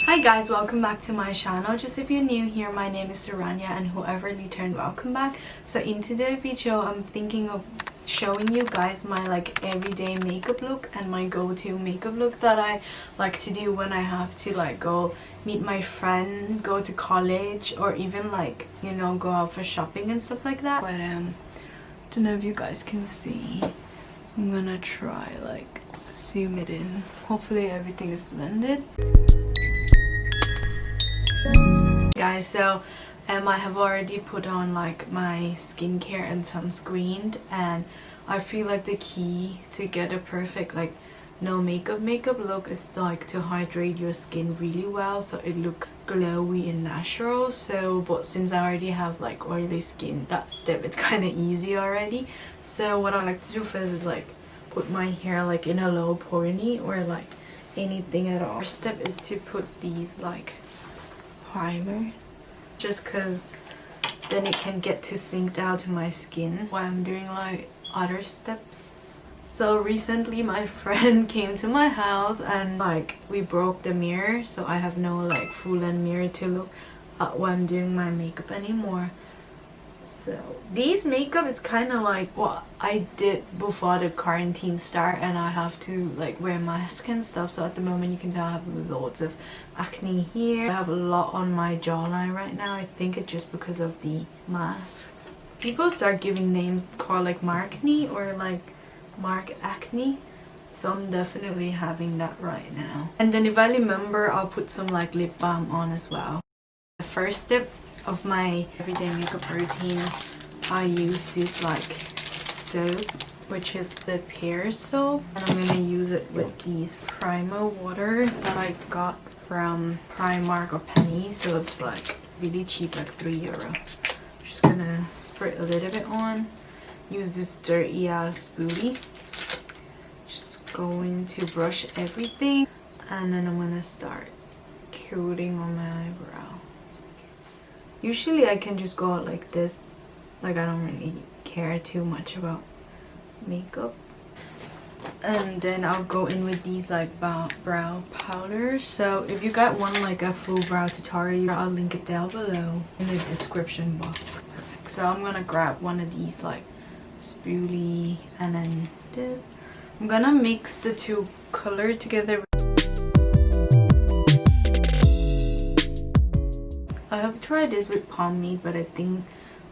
Hi guys, welcome back to my channel. Just if you're new here, my name is Srichand, and whoever returned, welcome back. So in today's video, I'm thinking of showing you guys my like everyday makeup look and my go-to makeup look that I like to do when I have to like go meet my friend, go to college, or even like, you know, go out for shopping and stuff like that. But don't know if you guys can see. I'm gonna try like zoom it in. Hopefully everything is blended. Guys, so I have already put on like my skincare and sunscreen, and I feel like the key to get a perfect like no makeup look is like to hydrate your skin really well so it look glowy and natural. So but since I already have like oily skin, that step is kind of easy already. So what I like to do first is like put my hair like in a low pony or like anything at all. First step is to put these like primer, just because then it can get to sink down to my skin while I'm doing like other steps. So recently my friend came to my house and like we broke the mirror, so I have no like full-length mirror to look at when I'm doing my makeup anymore. So these makeup, it's kind of like what I did before the quarantine start, and I have to like wear mask and stuff. So at the moment you can tell I have loads of acne here. I have a lot on my jawline right now. I think it's just because of the mask. People start giving names called like markne or like mark acne, so I'm definitely having that right now. And then if I remember, I'll put some like lip balm on as well. The first step of my everyday makeup routine, I use this like soap, which is the pear soap, and I'm gonna use it with these primer water that I got from Primark or Penny, so it's like really cheap, like €3. Just gonna spray a little bit on. Use this dirty ass spoolie. Just going to brush everything, and then I'm gonna start coating on my eyebrow. Usually I can just go out like this, like I don't really care too much about makeup. And then I'll go in with these like brow powders. So if you got one like a full brow tutorial, I'll link it down below in the description box. Perfect. So I'm gonna grab one of these like spoolie, and then this. I'm gonna mix the two color together. I have tried this with pomade, but I think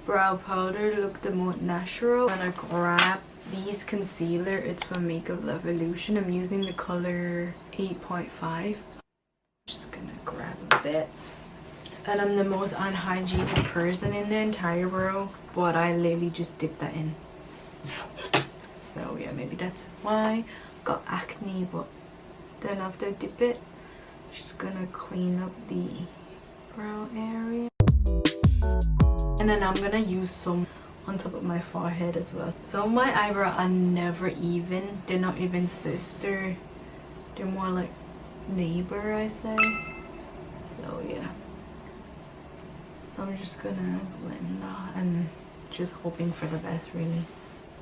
brow powder looked the more natural. I'm gonna grab these concealer. It's from Makeup Revolution. I'm using the color 8.5. Just gonna grab a bit. And I'm the most unhygienic person in the entire world, but I literally just dip that in. So yeah, maybe that's why I got acne. But then after I dip it, just gonna clean up the brow area, and then I'm gonna use some on top of my forehead as well. So my eyebrow are never even. They're not even sister, they're more like neighbor, I say. So yeah, so I'm just gonna blend that and just hoping for the best really.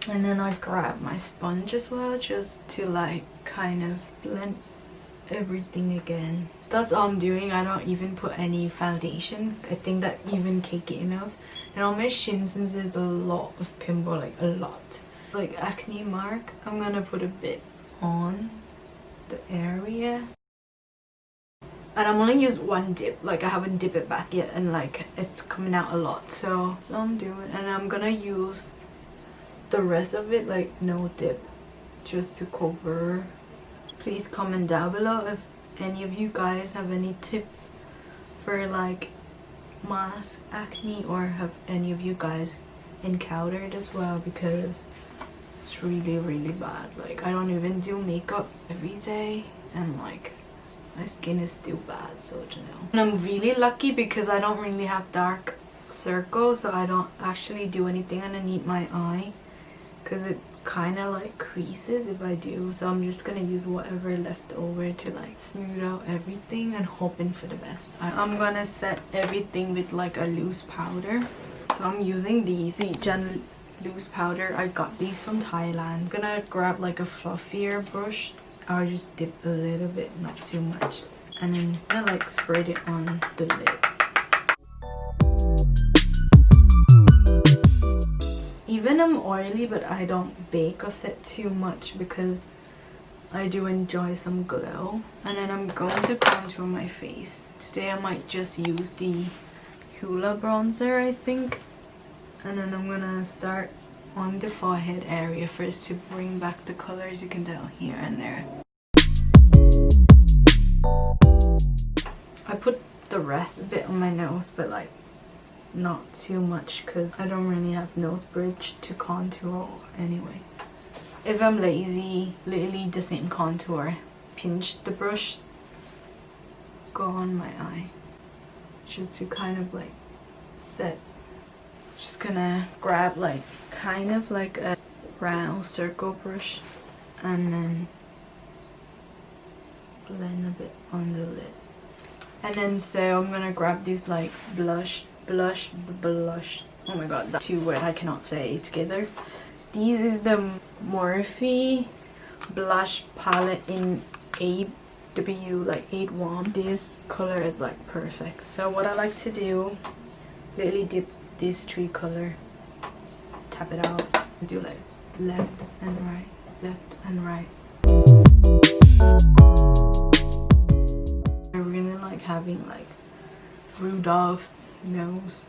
And then I grab my sponge as well, just to like kind of blend everything again. That's all I'm doing. I don't even put any foundation. I think that even cake it enough. And on my shin, since there's a lot of pimple, like a lot, like acne mark, I'm gonna put a bit on the area. And I'm only used one dip, like I haven't dipped it back yet, and like it's coming out a lot. So that's what I'm doing. And I'm gonna use the rest of it like no dip, just to cover. Please comment down below if any of you guys have any tips for like mask acne, or have any of you guys encountered as well, because it's really bad. Like I don't even do makeup every day, and like my skin is still bad, so you know. And I'm really lucky because I don't really have dark circles, so I don't actually do anything underneath my eye, because it kind of like creases if I do. So I'm just gonna use whatever left over to like smooth out everything and hoping for the best. I'm gonna set everything with like a loose powder. So I'm using these Srichand loose powder. I got these from Thailand. I'm gonna grab like a fluffier brush. I'll just dip a little bit, not too much. and then I like spread it on the lid. Even I'm oily, but I don't bake or set too much because I do enjoy some glow. And then I'm going to contour my face. Today I might just use the Hoola bronzer, I think. And then I'm gonna start on the forehead area first to bring back the colors. You can tell here and there. I put the rest a bit on my nose, but like not too much because I don't really have nose bridge to contour anyway. If I'm lazy, literally the same contour, pinch the brush, go on my eye just to kind of like set. Just gonna grab like kind of like a round circle brush and then blend a bit on the lid. And then so I'm gonna grab this like blush. Oh my god, that's two words I cannot say together. This is the Morphe blush palette in 8W, like 8 warm. This color is like perfect. So what I like to do, literally dip this 3 color, tap it out, do like left and right, left and right. I really like having like Rudolph nose,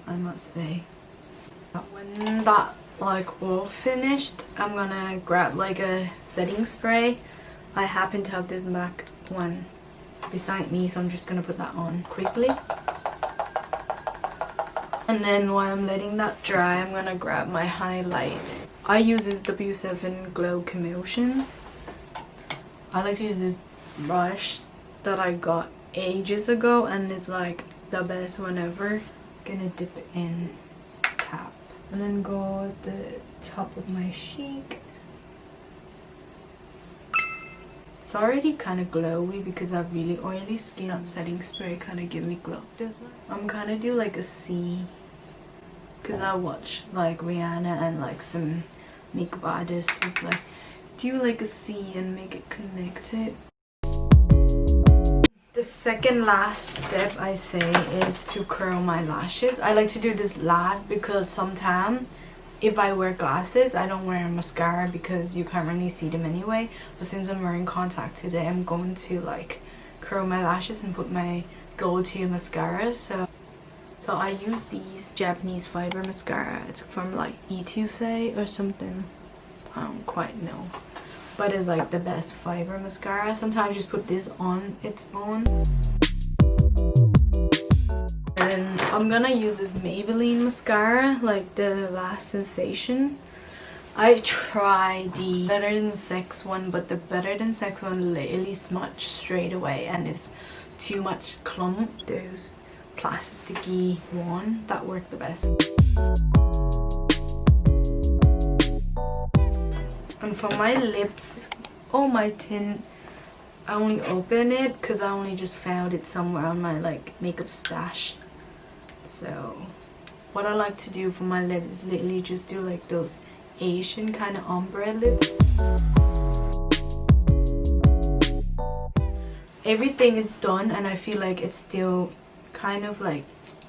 I must say. When that like all finished, I'm gonna grab like a setting spray. I happen to have this MAC one beside me, so I'm just gonna put that on quickly. And then while I'm letting that dry, I'm gonna grab my highlight. I use this W7 Glow Commotion. I like to use this brush that I got ages ago, and it's like the best one ever. Gonna dip it in, tap, and then go at the top of my cheek. It's already kind of glowy because I have really oily skin. That setting spray kind of give me glow. I'm kind of do like a C because I watch like Rihanna and like some makeup artists was like do like a C and make it connected. The second last step I say is to curl my lashes. I like to do this last because sometimes if I wear glasses, I don't wear mascara because you can't really see them anyway. But since I'm wearing contact today, I'm going to like curl my lashes and put my go-to mascara. So I use these Japanese fiber mascara. It's from like Etussais or something. I don't quite know. But it's like the best fiber mascara. Sometimes just put this on its own. And I'm gonna use this Maybelline mascara, like the Last Sensation. I tried the Better Than Sex one, but the Better Than Sex one literally smudged straight away and it's too much clump. Those plasticky one that worked the best. And for my lips, oh my tint, I only opened it because I only just found it somewhere on my like makeup stash. So what I like to do for my lips is literally just do like those Asian kind of ombre lips. Everything is done and I feel like it's still kind of like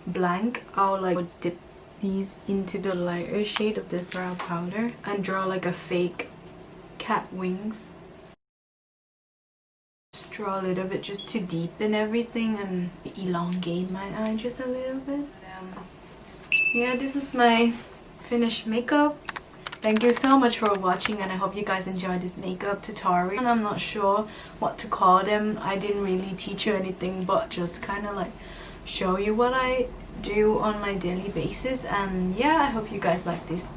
blank. I'll like dip these into the lighter shade of this brow powder and draw like a fake cat wings. Just draw a little bit just to deepen everything and elongate my eye just a little bit. Yeah, this is my finished makeup. Thank you so much for watching and I hope you guys enjoyed this makeup tutorial. And I'm not sure what to call them. I didn't really teach you anything but just kind of like show you what I do on my daily basis. And yeah, I hope you guys like this.